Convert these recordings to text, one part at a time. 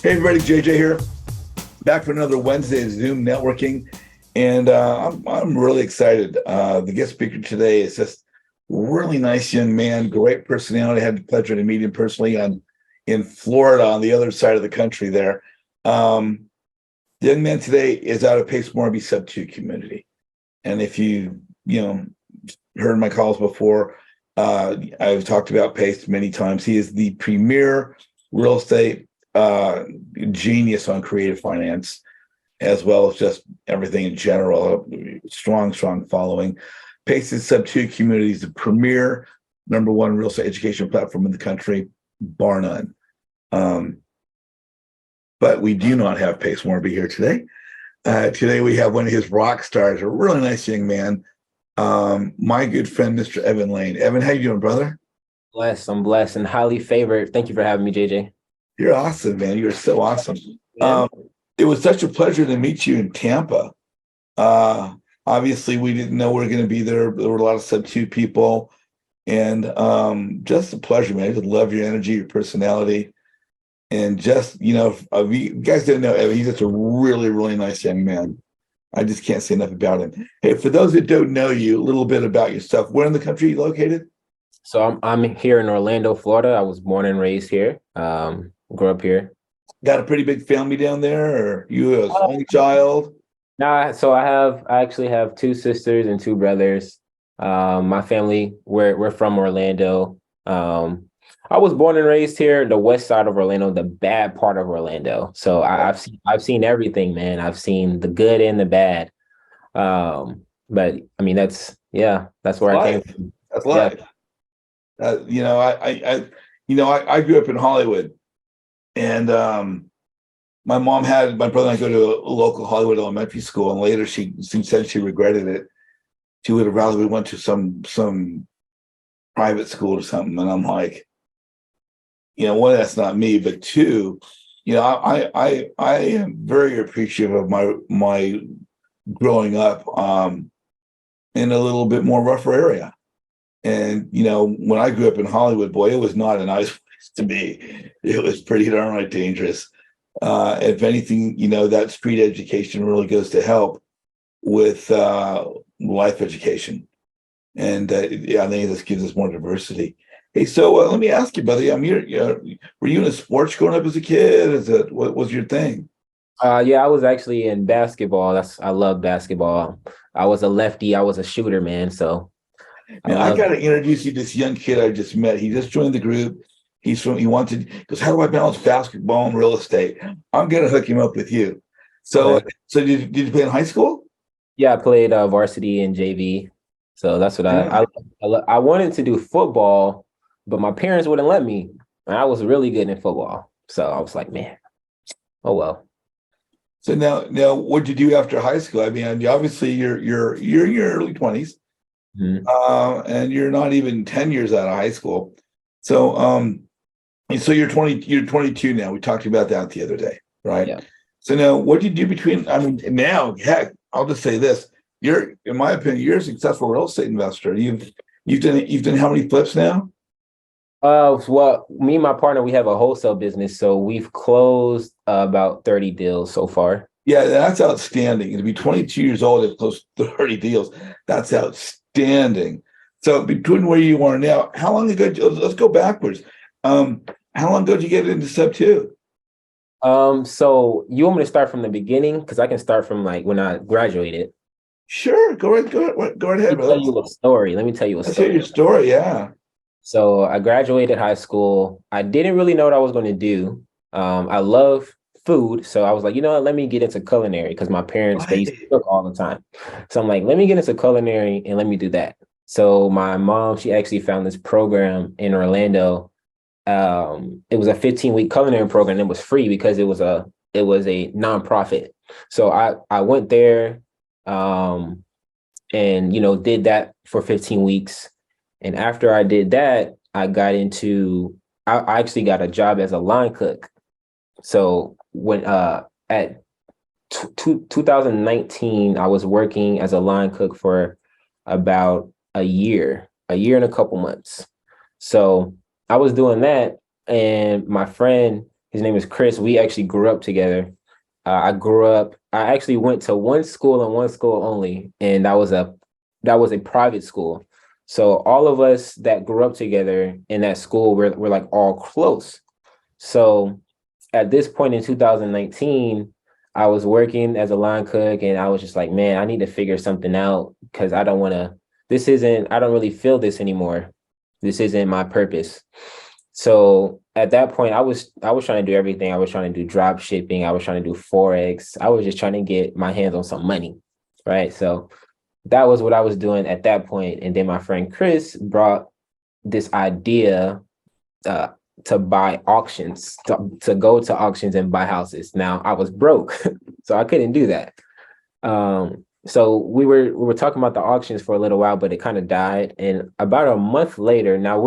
Hey everybody, JJ here, back for another Wednesday of Zoom networking, and I'm really excited. The guest speaker today is just really nice young man, great personality. I had the pleasure to meet him personally in Florida on the other side of the country there. The young man today is out of Pace Morby Sub 2 community, and if you heard my calls before, I've talked about Pace many times. He is the premier real estate genius on creative finance, as well as just everything in general. Strong following. Pace's Sub 2 community is the premier #1 real estate education platform in the country, bar none. But we do not have Pace Morby here today. Today we have one of his rock stars, a really nice young man, my good friend, Mr. Evan Lane. Evan, how you doing, brother? I'm blessed and highly favored. Thank you for having me, JJ. You're awesome, man. You're so awesome. Yeah. It was such a pleasure to meet you in Tampa. Obviously, we didn't know we were going to be there. There were a lot of Sub 2 people, and just a pleasure, man. I just love your energy, your personality, and just, if you guys didn't know Evan, he's just a really, really nice young man. I just can't say enough about him. Hey, for those that don't know you, a little bit about yourself. Where in the country are you located? So I'm here in Orlando, Florida. I was born and raised here. Grew up here. Got a pretty big family down there, or you an only child? So I actually have two sisters and two brothers. My family, we're from Orlando. I was born and raised here, the west side of Orlando, the bad part of Orlando. So I've seen everything, man. I've seen the good and the bad. But I mean that's where I came from. That's Yeah. life. I grew up in Hollywood, and my brother and I go to a local Hollywood elementary school, and later she said she regretted it. She would have rather we went to some private school or something. And I'm like, one, that's not me, but two, I am very appreciative of my growing up in a little bit more rougher area. And, when I grew up in Hollywood, boy, it was not a nice place to be. It was pretty darn right dangerous. If anything, that street education really goes to help with life education. And I think this gives us more diversity. Hey, so let me ask you, buddy. Were you in sports growing up as a kid? What was your thing? I was actually in basketball. I love basketball. I was a lefty. I was a shooter, man. So Man, I got to introduce you to this young kid I just met. He just joined the group. He goes, how do I balance basketball and real estate? I'm going to hook him up with you. So, Okay. so did you play in high school? Yeah, I played varsity and JV. So that's what Yeah. I wanted to do football, but my parents wouldn't let me. And I was really good in football. So I was like, man, oh well. So now, what'd you do after high school? I mean, obviously you're in your early 20s, Mhm. and you're not even 10 years out of high school. So, so you're 22 now. We talked about that the other day, right? Yeah. So now, what do you do between? I mean, now, heck, I'll just say this: in my opinion, you're a successful real estate investor. You've done how many flips now? Well, me and my partner, we have a wholesale business, so we've closed about 30 deals so far. Yeah, that's outstanding. To be 22 years old and close 30 deals, that's outstanding. So between where you are now, how long ago? Let's go backwards. How long ago did you get into Sub 2? So you want me to start from the beginning? Because I can start from like when I graduated. Sure, go right ahead, Let me brother. tell you a story. Let me tell you a Let's hear story. your story. Yeah. So I graduated high school. I didn't really know what I was going to do. I love food. So I was like, you know what, let me get into culinary because my parents, they used to Right. cook all the time. So I'm like, let me get into culinary and let me do that. So my mom, she actually found this program in Orlando. It was a 15-week culinary program. It was free because it was a nonprofit. So I went there and did that for 15 weeks. And after I did that, I actually got a job as a line cook. So when at 2019, I was working as a line cook for about a year and a couple months. So I was doing that, and my friend, His name is Chris. We actually grew up together. I actually went to one school and one school only, and that was a private school. So all of us that grew up together in that school, we're like all close. So at this point in 2019, I was working as a line cook, and I was just like, man, I need to figure something out because I don't really feel this anymore. This isn't my purpose. So at that point, I was trying to do everything. I was trying to do drop shipping. I was trying to do Forex. I was just trying to get my hands on some money. Right. So that was what I was doing at that point. And then my friend Chris brought this idea uh, to buy auctions, to go to auctions and buy houses. Now I was broke, so I couldn't do that. So we were talking about the auctions for a little while, but it kind of died. And about a month later, now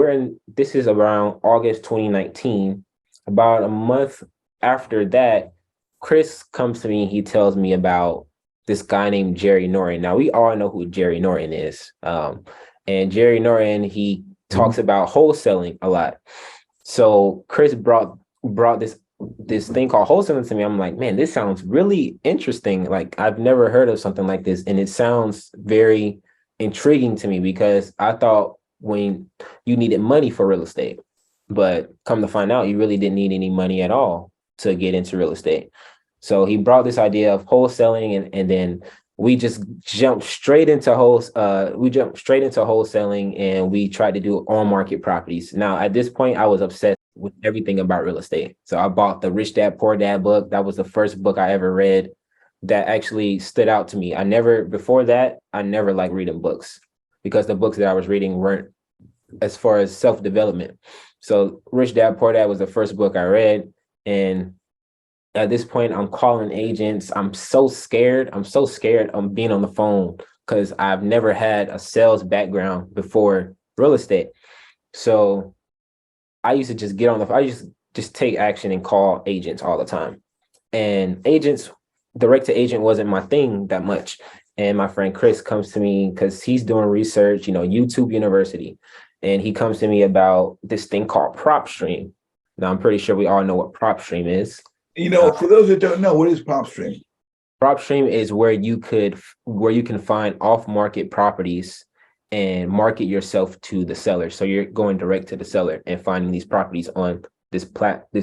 this is around August 2019. About a month after that, Chris comes to me. He tells me about this guy named Jerry Norton. Now we all know who Jerry Norton is. And Jerry Norton, he talks about wholesaling a lot. So Chris brought this thing called wholesaling to me. I'm like, man, this sounds really interesting. Like I've never heard of something like this, and it sounds very intriguing to me because I thought when you needed money for real estate, but come to find out, you really didn't need any money at all to get into real estate. So he brought this idea of wholesaling, and then we just jumped straight into wholesaling, and we tried to do on market properties. Now at this point, I was obsessed with everything about real estate. So I bought the Rich Dad Poor Dad book. That was the first book I ever read that actually stood out to me. Before that, I never liked reading books because the books that I was reading weren't as far as self-development. So Rich Dad Poor Dad was the first book I read. And at this point, I'm calling agents. I'm so scared. I'm so scared of being on the phone because I've never had a sales background before real estate. So I used to just get on the phone. I used to just take action and call agents all the time. And direct to agent wasn't my thing that much. And my friend Chris comes to me because he's doing research, YouTube University. And he comes to me about this thing called PropStream. Now, I'm pretty sure we all know what PropStream is. For those that don't know, what is PropStream? PropStream is where you can find off-market properties and market yourself to the seller. So you're going direct to the seller and finding these properties on this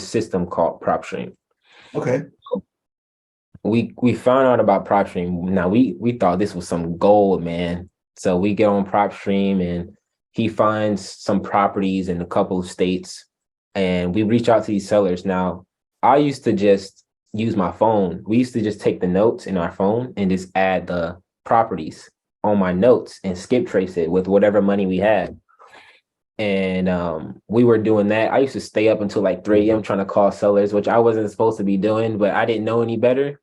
system called PropStream. Okay. We found out about PropStream. Now we thought this was some gold, man. So we get on PropStream and he finds some properties in a couple of states and we reach out to these sellers. Now, I used to just use my phone. We used to just take the notes in our phone and just add the properties on my notes and skip trace it with whatever money we had. And we were doing that. I used to stay up until like 3 a.m. trying to call sellers, which I wasn't supposed to be doing, but I didn't know any better.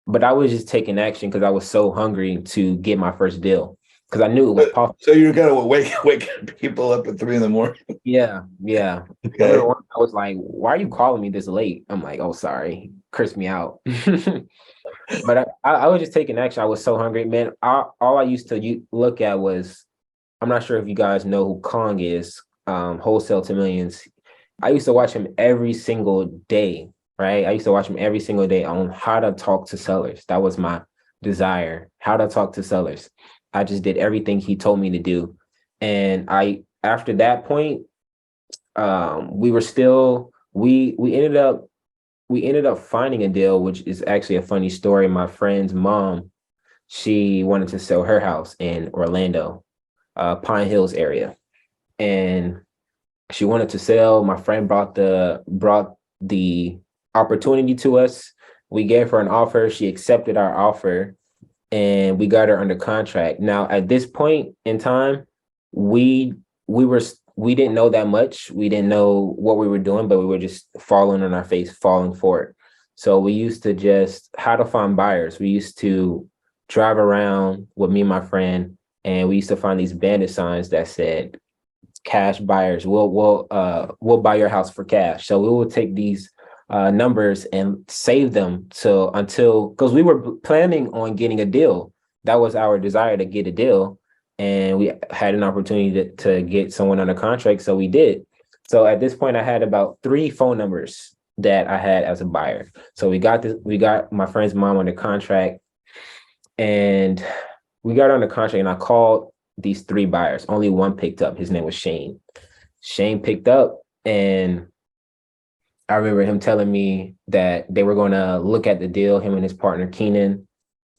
But I was just taking action because I was so hungry to get my first deal because I knew it was possible. So you're gonna wake people up at 3 a.m. Yeah. Okay. I was like, why are you calling me this late? I'm like, oh, sorry. Curse me out. But I was just taking action. I was so hungry, man. All I used to look at was, I'm not sure if you guys know who Kong is, Wholesale to Millions. I used to watch him every single day, right? I used to watch him every single day on how to talk to sellers. That was my desire, how to talk to sellers. I just did everything he told me to do. And after that point, we ended up finding a deal, which is actually a funny story. My friend's mom, she wanted to sell her house in Orlando, Pine Hills area. And she wanted to sell. My friend brought the opportunity to us. We gave her an offer. She accepted our offer and we got her under contract. Now, at this point in time, we didn't know that much. We didn't know what we were doing, but we were just falling on our face, falling for it. So we used to just how to find buyers. We used to drive around with me and my friend, and we used to find these bandit signs that said cash buyers. We'll buy your house for cash. So we will take these numbers and save them because we were planning on getting a deal. That was our desire, to get a deal. And we had an opportunity to get someone under contract. So we did. So at this point, I had about 3 phone numbers that I had as a buyer. So we got my friend's mom on the contract, and we got on the contract, and I called these three buyers. Only one picked up. His name was Shane. Shane picked up, and I remember him telling me that they were going to look at the deal, him and his partner Keenan,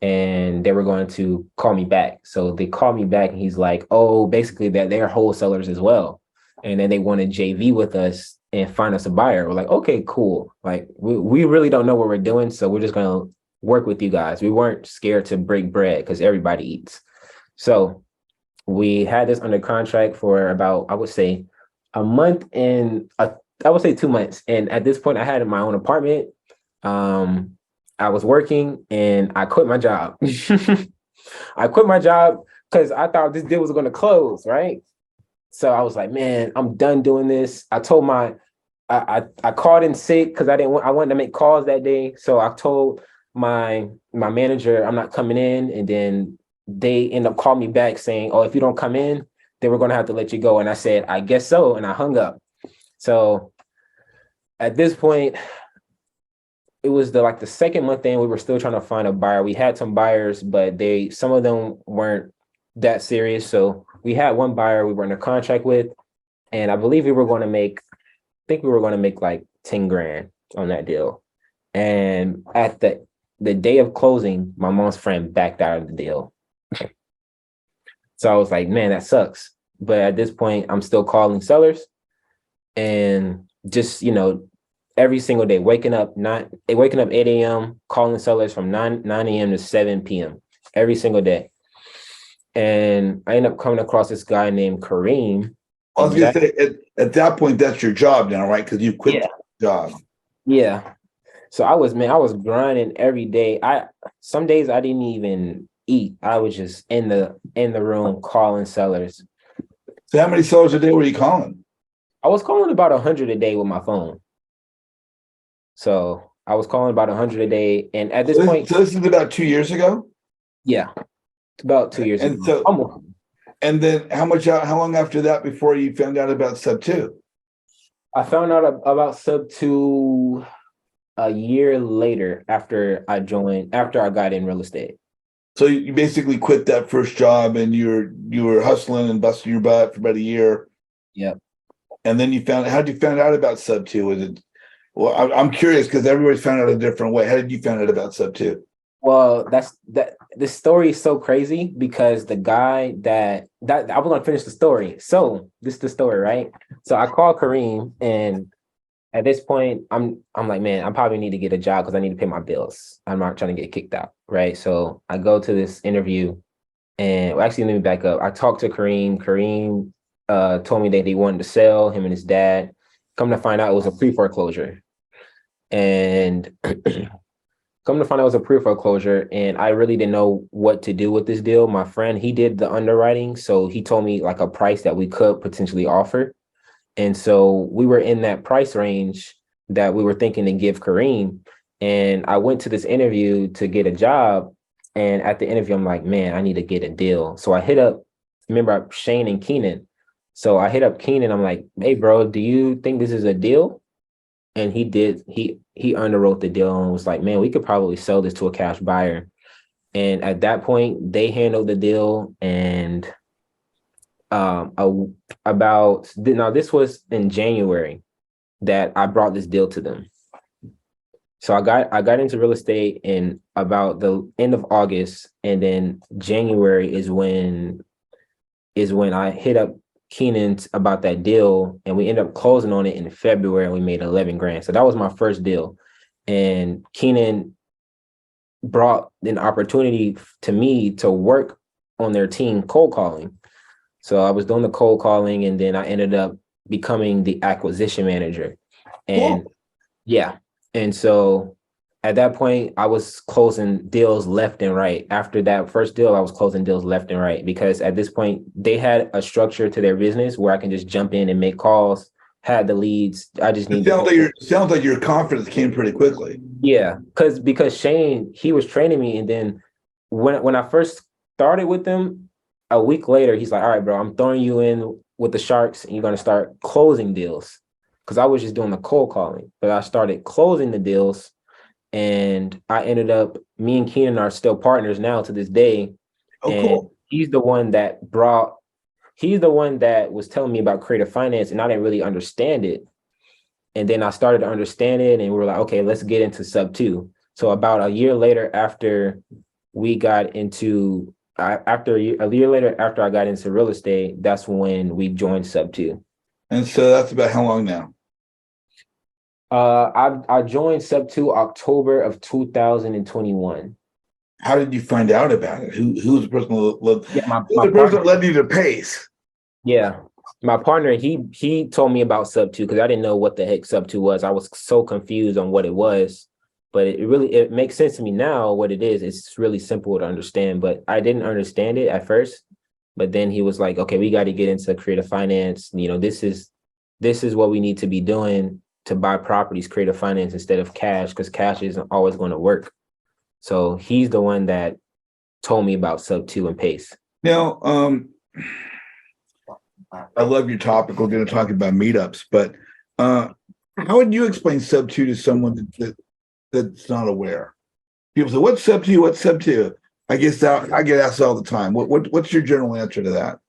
and they were going to call me back. So they called me back, and he's like, "Oh, basically that they're wholesalers as well, and then they want to JV with us and find us a buyer." We're like, "Okay, cool. Like we really don't know what we're doing, so we're just going to work with you guys." We weren't scared to break bread because everybody eats. So we had this under contract for about, I would say, a month and I would say 2 months. And at this point, I had my own apartment. I was working, and I quit my job. I quit my job because I thought this deal was going to close, right? So I was like, man, I'm done doing this. I told I called in sick because I wanted to make calls that day. So I told my manager I'm not coming in, and then they end up calling me back saying, "Oh, if you don't come in, then we're gonna have to let you go." And I said, "I guess so," and I hung up. So at this point, it was the second month in. We were still trying to find a buyer. We had some buyers, but some of them weren't that serious. So we had one buyer we were in a contract with, and I believe I think we were going to make like 10 grand on that deal. And at the day of closing, my mom's friend backed out of the deal. So I was like, man, that sucks. But at this point, I'm still calling sellers, and just, every single day, waking up 8 a.m., calling sellers from 9 a.m. to 7 p.m. every single day. And I ended up coming across this guy named Kareem. I was going to say, at that point, that's your job now, right? Because you quit the job. Yeah. So I was grinding every day. Some days I didn't even eat. I was just in the room calling sellers. So how many sellers a day were you calling? I was calling about 100 a day with my phone. So I was calling about 100 a day. And at this point. So this is about 2 years ago? Yeah. It's about 2 years ago. So, almost. And then how long after that before you found out about Sub 2? I found out about Sub 2 a year later after I got in real estate. So you basically quit that first job, and you were hustling and busting your butt for about a year. Yep. And then how'd you find out about Sub 2? Was it, well, I'm curious because everybody's found out a different way. How did you find out about Sub 2? Well, the story is so crazy because the guy that I was gonna finish the story. So this is the story, right? So I called Kareem, and at this point, I'm like, man, I probably need to get a job because I need to pay my bills. I'm not trying to get kicked out, right? So I go to this interview, and well, actually, let me back up. I talked to Kareem. Kareem told me that he wanted to sell, him and his dad. Come to find out, it was a pre-foreclosure, and come to find out it was a pre-foreclosure, and I really didn't know what to do with this deal. My friend, he did the underwriting, so he told me like a price that we could potentially offer. And so we were in that price range that we were thinking to give Kareem. And I went to this interview to get a job. And at the interview, I'm like, man, I need to get a deal. So I hit up, remember Shane and Keenan. So I hit up Keenan. I'm like, hey, bro, do you think this is a deal? And he did. He underwrote the deal and was like, man, we could probably sell this to a cash buyer. And at that point, they handled the deal. And this was in January that I brought this deal to them. So I got into real estate in about the end of August, and then January is when I hit up Keenan about that deal, and we ended up closing on it in February, and we made 11 grand. So that was my first deal. And Keenan brought an opportunity to me to work on their team cold calling. So I was doing the cold calling, and then I ended up becoming the acquisition manager. And yeah. And so at that point, I was closing deals left and right. After that first deal, I was closing deals left and right because at this point, they had a structure to their business where I can just jump in and make calls, had the leads. I just need sounds like your confidence came pretty quickly. Yeah, because Shane, he was training me. And then when I first started with them, a week later, he's like, all right, bro, I'm throwing you in with the Sharks and you're going to start closing deals. because I was just doing the cold calling, but I started closing the deals, and I ended up, me and Keenan are still partners now to this day. Oh, And cool. he's the one that was telling me about creative finance, and I didn't really understand it. And then I started to understand it, and we were like, okay, let's get into sub two. So about a year later, after we got into, after a year later, after I got into real estate, that's when we joined sub two. And so that's about how long now? I joined sub two October of 2021. How did you find out about it? Who's the person Yeah, who's my the person partner. that led you to Pace? Yeah, my partner, he told me about sub two because I didn't know what the heck sub two was. I was so confused on what it was, but it makes sense to me now what it is. It's really simple to understand, but I didn't understand it at first. But then he was like, okay, we got to get into creative finance. You know, this is what we need to be doing to buy properties, creative finance instead of cash, because cash isn't always going to work. So he's the one that told me about sub two and Pace. Now, I love your topic. We're going to talk about meetups, but how would you explain sub two to someone that's not aware? People say, "What's sub two? What's sub two?" I guess that I get asked all the time. What's your general answer to that?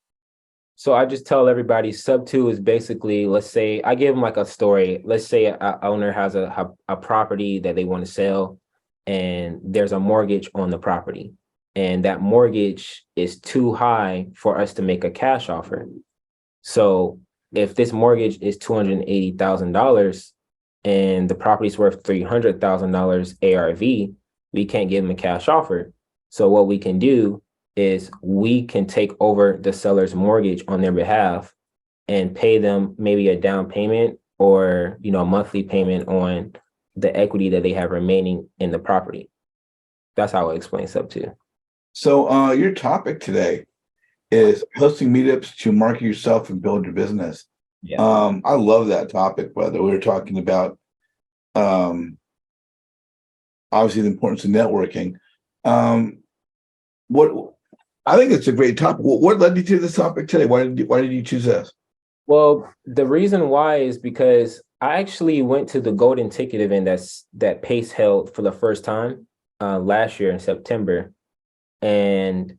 So I just tell everybody sub two is basically, let's say I give them like a story. Let's say a owner has a property that they want to sell, and there's a mortgage on the property, and that mortgage is too high for us to make a cash offer. So if this mortgage is $280,000 and the property's worth $300,000 ARV, we can't give them a cash offer. So what we can do is we can take over the seller's mortgage on their behalf and pay them maybe a down payment or, you know, a monthly payment on the equity that they have remaining in the property. That's how I explain sub two. So, your topic today is hosting meetups to market yourself and build your business. Yeah. I love that topic, brother. We were talking about obviously the importance of networking. What I think it's a great topic. What led you to this topic today? Why did you choose this? Well, the reason why is because I actually went to the golden ticket event that Pace held for the first time last year in September. And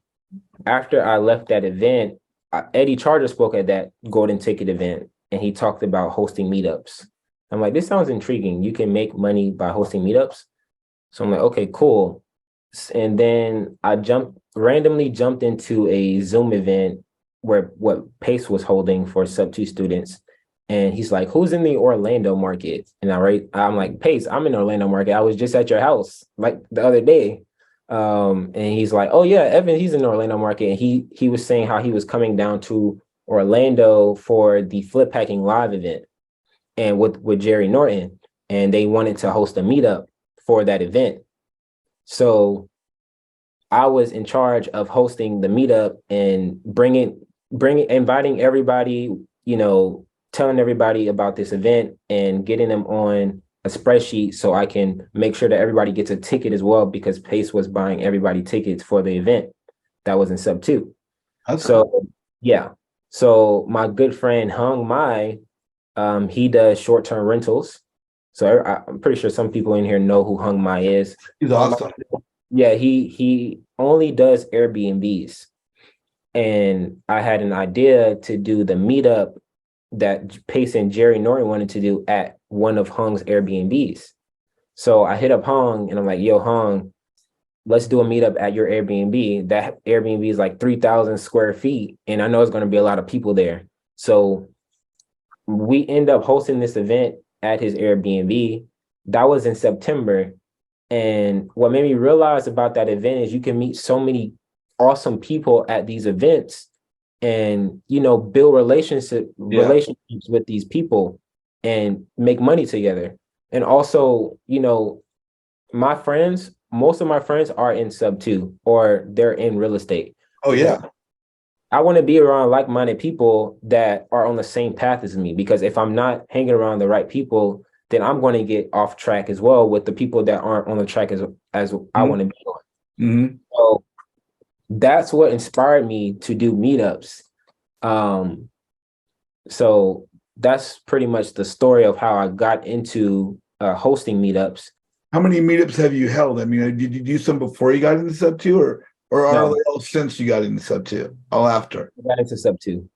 after I left that event, Eddie Charger spoke at that golden ticket event, and he talked about hosting meetups. I'm like, this sounds intriguing. You can make money by hosting meetups. So I'm like, okay, cool. And then I randomly jumped into a Zoom event where what Pace was holding for sub two students. And he's like, who's in the Orlando market? And I'm like, Pace, I'm in the Orlando market. I was just at your house like the other day. And he's like, oh yeah, Evan, he's in the Orlando market. And he was saying how he was coming down to Orlando for the Flip Hacking Live event and with Jerry Norton. And they wanted to host a meetup for that event. So I was in charge of hosting the meetup and inviting everybody, you know, telling everybody about this event and getting them on a spreadsheet so I can make sure that everybody gets a ticket as well, because Pace was buying everybody tickets for the event that was in sub two. So cool. Yeah. So my good friend Hung Mai, he does short-term rentals. So I'm pretty sure some people in here know who Hung Mai is. He's awesome. Yeah, he only does Airbnbs. And I had an idea to do the meetup that Pace and Jerry Norton wanted to do at one of Hung's Airbnbs. So I hit up Hung and I'm like, yo, Hung, let's do a meetup at your Airbnb. That Airbnb is like 3,000 square feet. And I know it's going to be a lot of people there. So we end up hosting this event at his Airbnb. That was in September. And what made me realize about that event is you can meet so many awesome people at these events and, you know, build relationships with these people and make money together. And also, you know, most of my friends are in sub two or they're in real estate. Oh yeah. I want to be around like-minded people that are on the same path as me, because if I'm not hanging around the right people, then I'm going to get off track as well with the people that aren't on the track as I want to be on. Mm-hmm. So that's what inspired me to do meetups. So that's pretty much the story of how I got into hosting meetups. How many meetups have you held? I mean, did you do some before you got into Sub Two, or are No, they all since you got into Sub Two? All after. I got into sub two.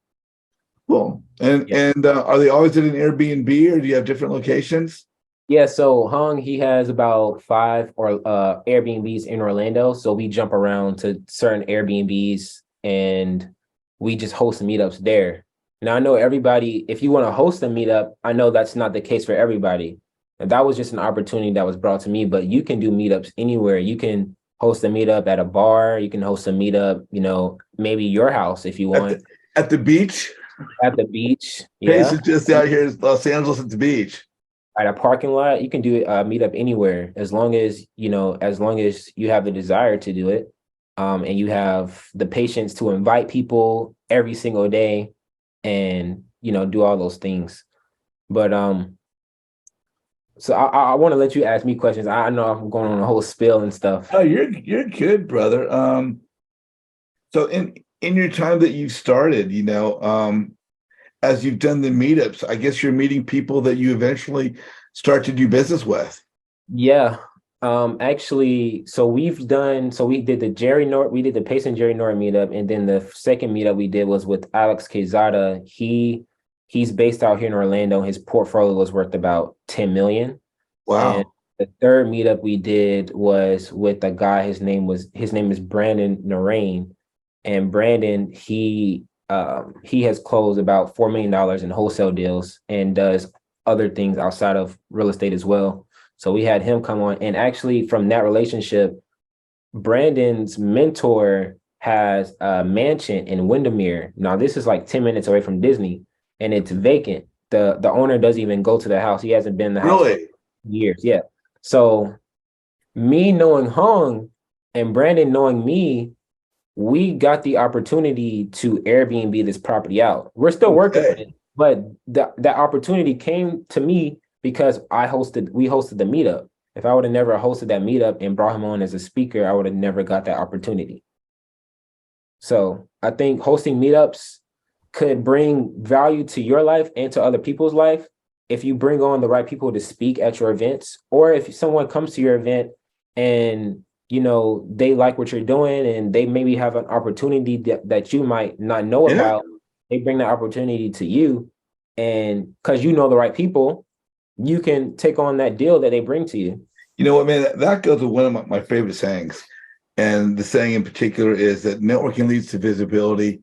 Cool. And Yeah. are they always at an Airbnb, or do you have different locations? Yeah, so Hung, he has about five or Airbnbs in Orlando. So we jump around to certain Airbnbs and we just host meetups there. Now I know everybody, if you want to host a meetup, I know that's not the case for everybody. And that was just an opportunity that was brought to me, but you can do meetups anywhere. You can host a meetup at a bar, you can host a meetup, maybe your house if you At want, the beach? at the beach. Pace Yeah. is just out here in Los Angeles at the beach. At a parking lot. You can do a meetup anywhere as long as you have the desire to do it, and you have the patience to invite people every single day, and do all those things. But so I want to let you ask me questions. I know I'm going on a whole spill and stuff. Oh, you're good, brother. So in your time that you started, as you've done the meetups, I guess you're meeting people that you eventually start to do business with. Yeah. Actually, so we did we did the Pace and Jerry Norton meetup, and then the second meetup we did was with Alex Quezada. He's based out here in Orlando. His portfolio was worth about 10 million. And Wow. the third meetup we did was with a guy, his name is Brandon Narain. And Brandon, he has closed about $4 million in wholesale deals and does other things outside of real estate as well. So we had him come on, and actually from that relationship, Brandon's mentor has a mansion in Windermere. Now this is like 10 minutes away from Disney, and it's vacant. The owner doesn't even go to the house. He hasn't been in the house for Really? years. Yeah. So me knowing Hung and Brandon knowing me, we got the opportunity to Airbnb this property out. We're still working on Okay. it, but that opportunity came to me because we hosted the meetup. If I would have never hosted that meetup and brought him on as a speaker, I would have never got that opportunity. So I think hosting meetups could bring value to your life and to other people's life if you bring on the right people to speak at your events, or if someone comes to your event and they like what you're doing and they maybe have an opportunity that you might not know Yeah. about. They bring that opportunity to you, and because you know the right people, you can take on that deal that they bring to you. You know what, man? That goes with one of my favorite sayings. And the saying in particular is that networking leads to visibility,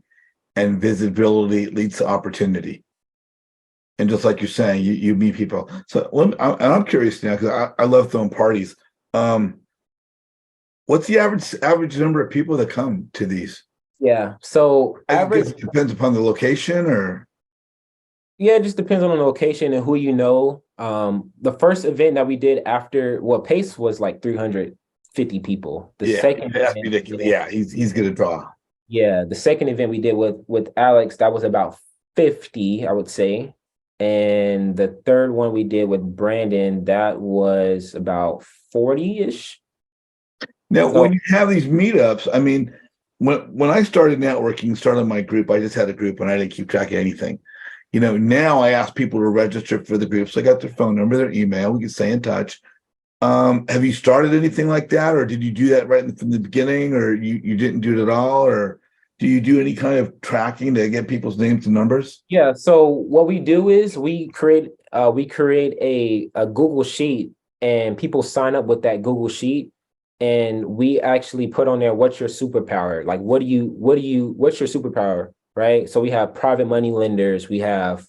and visibility leads to opportunity. And just like you're saying, you meet people. So and I'm curious now because I love throwing parties. Um, what's the average number of people that come to these? Yeah. So I guess average, it depends upon the location, or yeah, it just depends on the location and who you know. The first event that we did after Pace was like 350 people. The yeah, second that's event, ridiculous. Yeah, he's gonna draw. yeah, the second event we did with Alex, that was about 50, I would say. And the third one we did with Brandon, that was about 40-ish. Now, So when you have these meetups, I mean, when I started networking, started my group, I just had a group and I didn't keep track of anything. Now I ask people to register for the groups. I got their phone number, their email. We can stay in touch. Have you started anything like that, or did you do that from the beginning, or you didn't do it at all, or do you do any kind of tracking to get people's names and numbers? yeah, so what we do is we create a Google sheet, and people sign up with that Google sheet, and we actually put on there what's your superpower? Like what's your superpower, right? So we have private money lenders, we have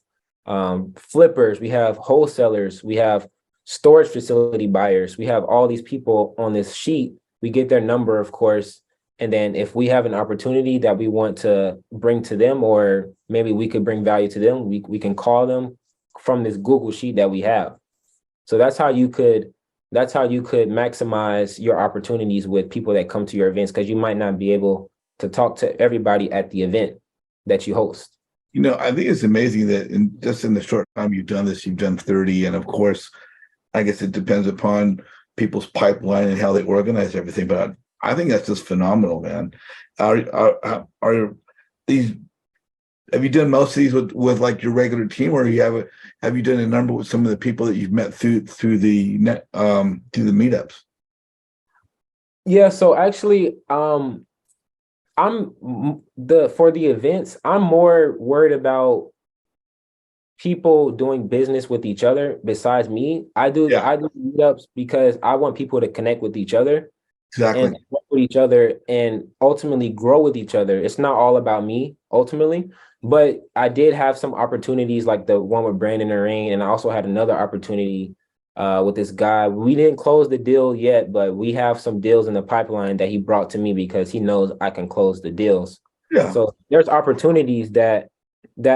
flippers, we have wholesalers, we have storage facility buyers, we have all these people on this sheet. We get their number, of course, and then if we have an opportunity that we want to bring to them, or maybe we could bring value to them, we can call them from this Google sheet that we have. So that's how you could maximize your opportunities with people that come to your events, because you might not be able to talk to everybody at the event that you host. I think it's amazing that in the short time you've done this, you've done 30, and of course, I guess it depends upon people's pipeline and how they organize everything. But I think that's just phenomenal, man. Are these Have you done most of these with like your regular team, or have you done a number with some of the people that you've met through the net through the meetups? Yeah, so actually, the for the events, I'm more worried about people doing business with each other besides me. Yeah, I do meetups because I want people to connect with each other exactly. and work with each other and ultimately grow with each other. It's not all about me ultimately, but I did have some opportunities like the one with Brandon and Rain, and I also had another opportunity with this guy. We didn't close the deal yet, but we have some deals in the pipeline that he brought to me because he knows I can close the deals. Yeah. So there's opportunities that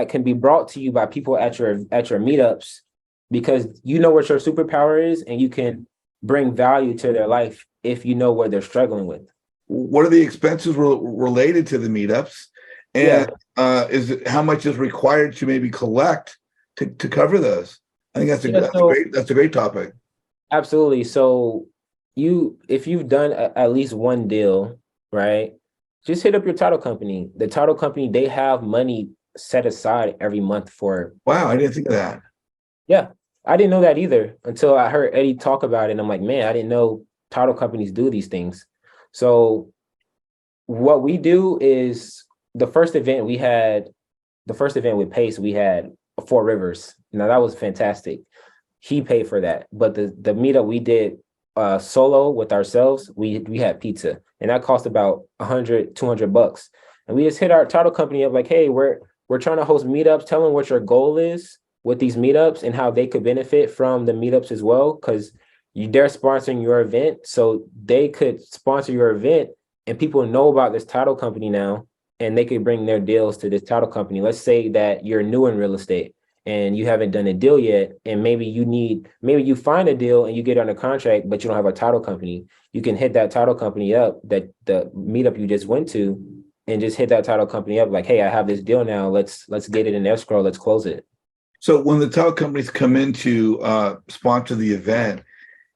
can be brought to you by people at your meetups because you know what your superpower is and you can bring value to their life if you know what they're struggling with. What are the expenses related to the meetups, Yeah. and how much is required to maybe collect to cover those? I think Yeah. that's a great topic. Absolutely. So if you've done at least one deal, right? Just hit up your title company. The title company, they have money set aside every month for. Wow, I didn't think of that. Yeah. I didn't know that either until I heard Eddie talk about it. And I'm like, man, I didn't know title companies do these things. So what we do is the first event we had, the first event with Pace, we had Four Rivers. Now that was fantastic. He paid for that. But the meetup we did solo with ourselves, we had pizza. And that cost about 100, $200. And we just hit our title company up like, hey, we're trying to host meetups. Tell them what your goal is with these meetups and how they could benefit from the meetups as well. Because they're sponsoring your event. So they could sponsor your event and people know about this title company now and they could bring their deals to this title company. Let's say that you're new in real estate and you haven't done a deal yet, and maybe you find a deal and you get under contract, but you don't have a title company. You can hit that title company up, that the meetup you just went to, and just hit that title company up like, hey, I have this deal now. Let's get it in escrow. Let's close it. So when the title companies come in to sponsor the event,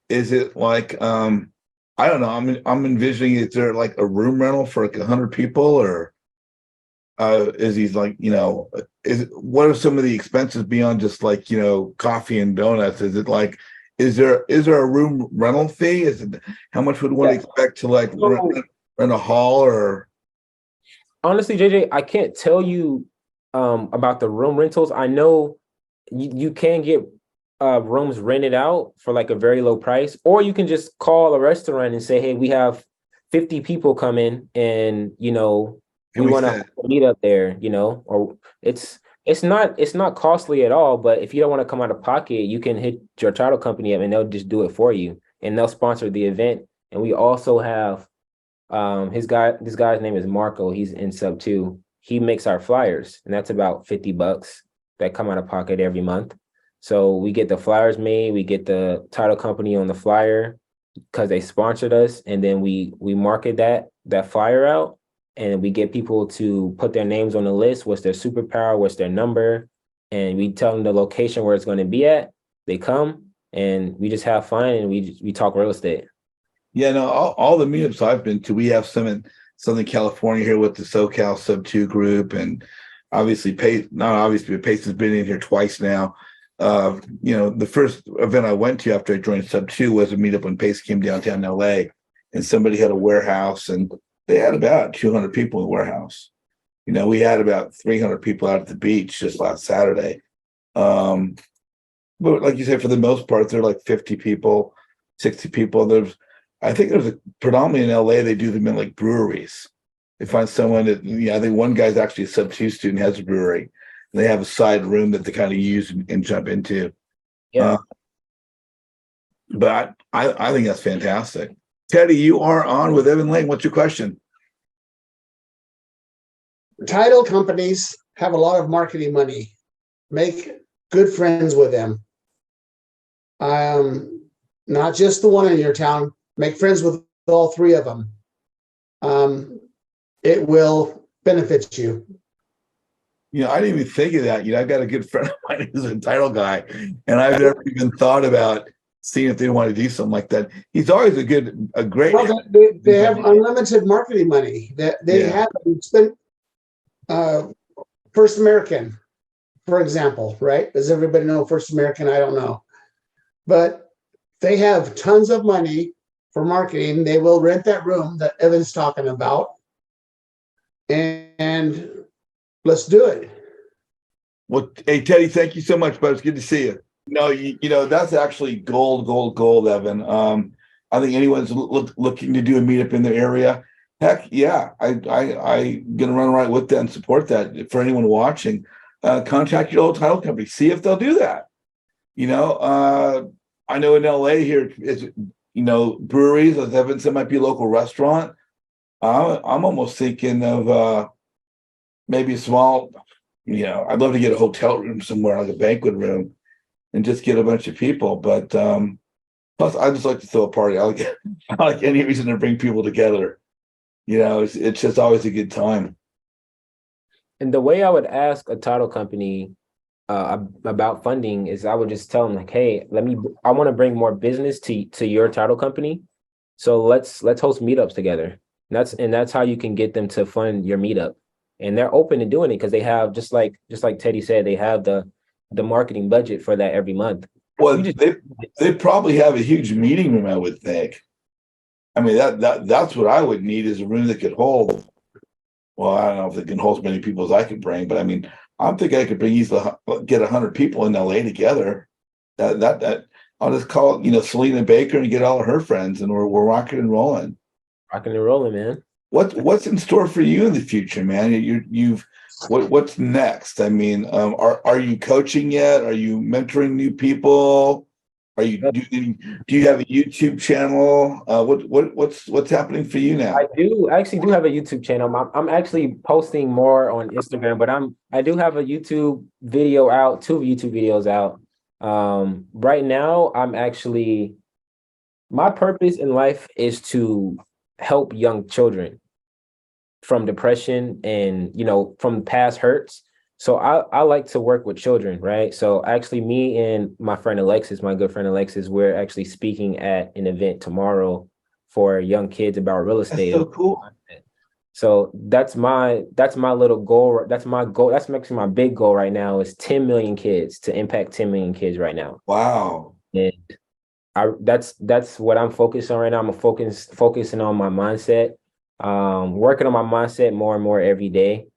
is it like I don't know, I'm envisioning, is there like a room rental for like 100 people, or is he like, what are some of the expenses beyond just like, coffee and donuts? Is it like, is there a room rental fee? Is it, how much would one Yeah. expect to like So rent a hall, or? honestly, JJ, I can't tell you about the room rentals. I know you can get rooms rented out for like a very low price, or you can just call a restaurant and say, hey, we have 50 people coming and Can we we want say? to meet up there, or it's not costly at all. But if you don't want to come out of pocket, you can hit your title company up and they'll just do it for you and they'll sponsor the event. And we also have this guy's name is Marco. He's in sub two. He makes our flyers, and that's about $50 that come out of pocket every month. So we get the flyers made, we get the title company on the flyer because they sponsored us, and then we market that flyer out, and we get people to put their names on the list, what's their superpower, what's their number, and we tell them the location where it's going to be at. They come and we just have fun and we talk real estate. Yeah, no, all the meetups I've been to, we have some in Southern California here with the SoCal Sub 2 group, and obviously Pace, not obviously, but Pace has been in here twice now. The first event I went to after I joined Sub 2 was a meetup when Pace came downtown LA, and somebody had a warehouse, and they had about 200 people in the warehouse. We had about 300 people out at the beach just last Saturday. But like you said, for the most part, they're like 50 people, 60 people. I think predominantly in LA, they do them in like breweries. They find someone that, I think one guy's actually a sub two student, has a brewery. And they have a side room that they kind of use and jump into. Yeah. But I think that's fantastic. Teddy, you are on with Evan Lane. What's your question? Title companies have a lot of marketing money. Make good friends with them. Not just the one in your town. Make friends with all three of them. It will benefit you. I didn't even think of that. I've got a good friend of mine who's a title guy, and I've never even thought about seeing if they want to do something like that. He's always a great. Well, they have unlimited marketing money. They Yeah. have spent First American, for example, right? Does everybody know First American? I don't know. But they have tons of money for marketing. They will rent that room that Evan's talking about. And let's do it. Well, hey, Teddy, thank you so much, bud. It's good to see you. No, you know, that's actually gold, Evan. I think anyone's looking to do a meetup in their area. Heck, yeah, I gonna run right with that and support that. For anyone watching, contact your old title company, see if they'll do that. You know, I know in LA here is, you know, breweries, as Evan said, might be a local restaurant. I'm almost thinking of maybe a small, you know, I'd love to get a hotel room somewhere, like a banquet room, and just get a bunch of people. But plus, I just like to throw a party. I like any reason to bring people together. You know, it's just always a good time. And the way I would ask a title company about funding is I would just tell them like, hey, I want to bring more business to your title company. So let's host meetups together. And that's how you can get them to fund your meetup. And they're open to doing it because they have, just like Teddy said, they have the marketing budget for that every month. Well, they probably have a huge meeting room, I would think. I mean, that's what I would need, is a room that could hold. Well, I don't know if it can hold as many people as I could bring, but I mean, I'm thinking I could get 100 people in LA together. That I'll just call it, you know, Selena Baker and get all of her friends, and we're rocking and rolling. Rocking and rolling, man. What's in store for you in the future, man? What's next? I mean, are you coaching yet? Are you mentoring new people? Do you have a YouTube channel? What's happening for you now? I actually do have a YouTube channel. I'm actually posting more on Instagram, but I do have a YouTube video out, 2 YouTube videos out. Right now, my purpose in life is to help young children from depression and, you know, from past hurts. So I like to work with children, right? So actually me and my friend Alexis, my good friend Alexis, we're actually speaking at an event tomorrow for young kids about real estate. That's so cool. So that's my little goal. That's my goal. That's actually my big goal right now, is 10 million kids, to impact 10 million kids right now. Wow. And that's what I'm focused on right now. I'm focusing on my mindset, working on my mindset more and more every day.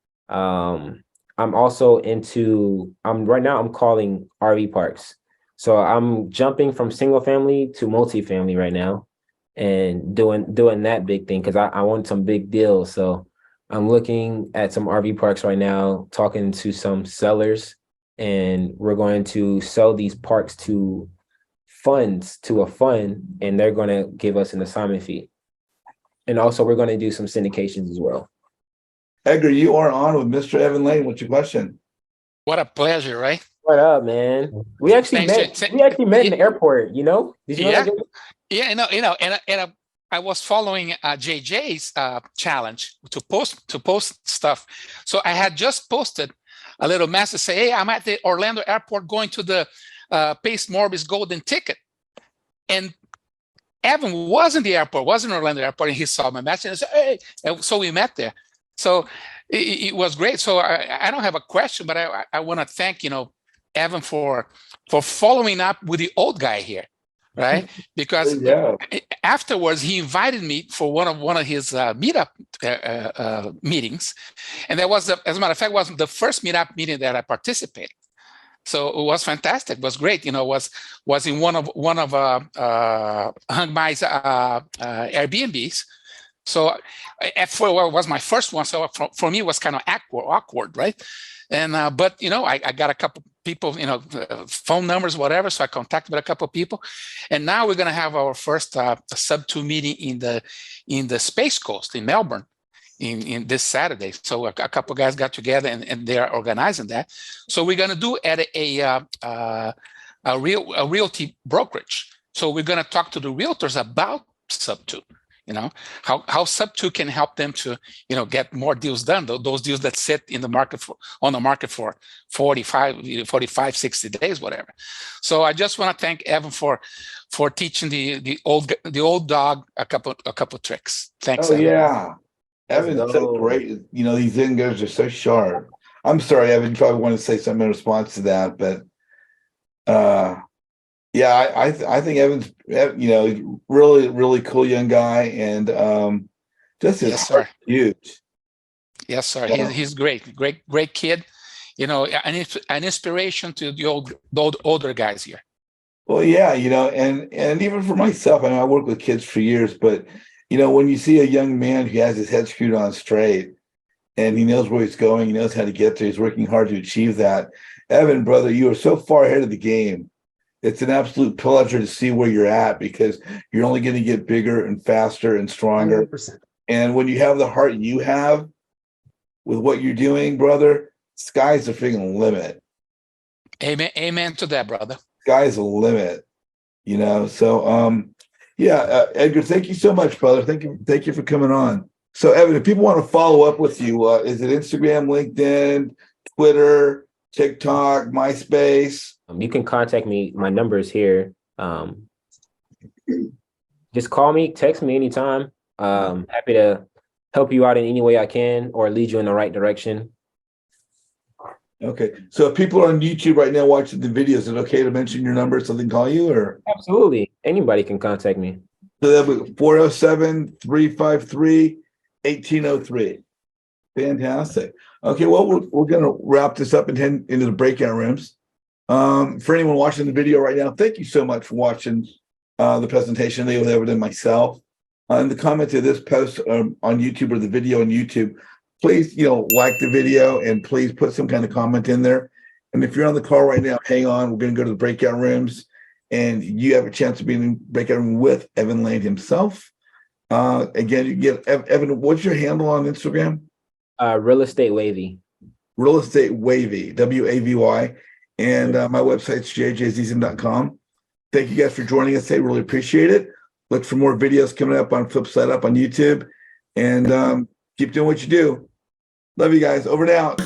I'm also right now I'm calling RV parks. So I'm jumping from single family to multifamily right now and doing that big thing because I want some big deals. So I'm looking at some RV parks right now, talking to some sellers, and we're going to sell these parks to a fund, and they're going to give us an assignment fee. And also we're going to do some syndications as well. Edgar, you are on with Mr. Evan Lane. What's your question? What a pleasure, right? What up, man? We actually met in the airport, you know? Did you know that? Yeah, and I was following JJ's challenge to post stuff. So I had just posted a little message say, hey, I'm at the Orlando airport going to the Pace Morris golden ticket. And Evan was in the airport, was in Orlando airport, and he saw my message and said, hey, and so we met there. So it was great. So I don't have a question, but I want to thank, you know, Evan for following up with the old guy here, right? Because afterwards he invited me for one of his meetup meetings, and that was, as a matter of fact, was the first meetup meeting that I participated. So it was fantastic. It was great. You know, was in one of Hang Mai's Airbnbs. So it was my first one. So for me, it was kind of awkward, right? And but you know, I got a couple people, you know, phone numbers, whatever. So I contacted with a couple of people, and now we're gonna have our first sub-2 meeting in the Space Coast in Melbourne in this Saturday. So a couple of guys got together and they are organizing that. So we're gonna do at a realty brokerage. So we're gonna talk to the realtors about sub-2. You know, how sub-2 can help them to, you know, get more deals done, those deals that sit in the market on the market for 45, 60 days, whatever. So I just want to thank Evan for teaching the old dog a couple tricks. Thanks. Oh, Evan. yeah. Evan's so great. You know, these Zen guys are so sharp. I'm sorry, Evan, you probably want to say something in response to that, but yeah, I think Evan's, he's really, really cool young guy, and just his Yes, heart sir. huge. Yes, sir. Yeah. He's great kid. An inspiration to the older guys here. Well, yeah, and even for myself, I know I work with kids for years, but when you see a young man who has his head screwed on straight and he knows where he's going, he knows how to get there, he's working hard to achieve that. Evan, brother, you are so far ahead of the game. It's an absolute pleasure to see where you're at because you're only going to get bigger and faster and stronger. 100%. And when you have the heart you have with what you're doing, brother, sky's the freaking limit. Amen to that, brother. Sky's the limit. So yeah, Edgar, thank you so much, brother. Thank you for coming on. So Evan, if people want to follow up with you, is it Instagram, LinkedIn, Twitter, TikTok, MySpace? You can contact me. My number is here. Just call me, text me anytime. Happy to help you out in any way I can or lead you in the right direction. Okay. So if people are on YouTube right now watching the videos, is it okay to mention your number so they can call you, or? Absolutely. Anybody can contact me. So that'll be 407-353-1803. Fantastic. Okay, well, we're going to wrap this up and head into the breakout rooms. For anyone watching the video right now, thank you so much for watching the presentation today with Evan and myself. In the comments of this post on YouTube or the video on YouTube, please, like the video and please put some kind of comment in there. And if you're on the call right now, hang on. We're going to go to the breakout rooms and you have a chance to be in the breakout room with Evan Lane himself. Again, you get Evan, what's your handle on Instagram? Real Estate Wavy. Real Estate Wavy, WAVY. And my website's jjzizim.com. Thank you guys for joining us today. Really appreciate it. Look for more videos coming up on Flip Side Up on YouTube. And keep doing what you do. Love you guys. Over and out.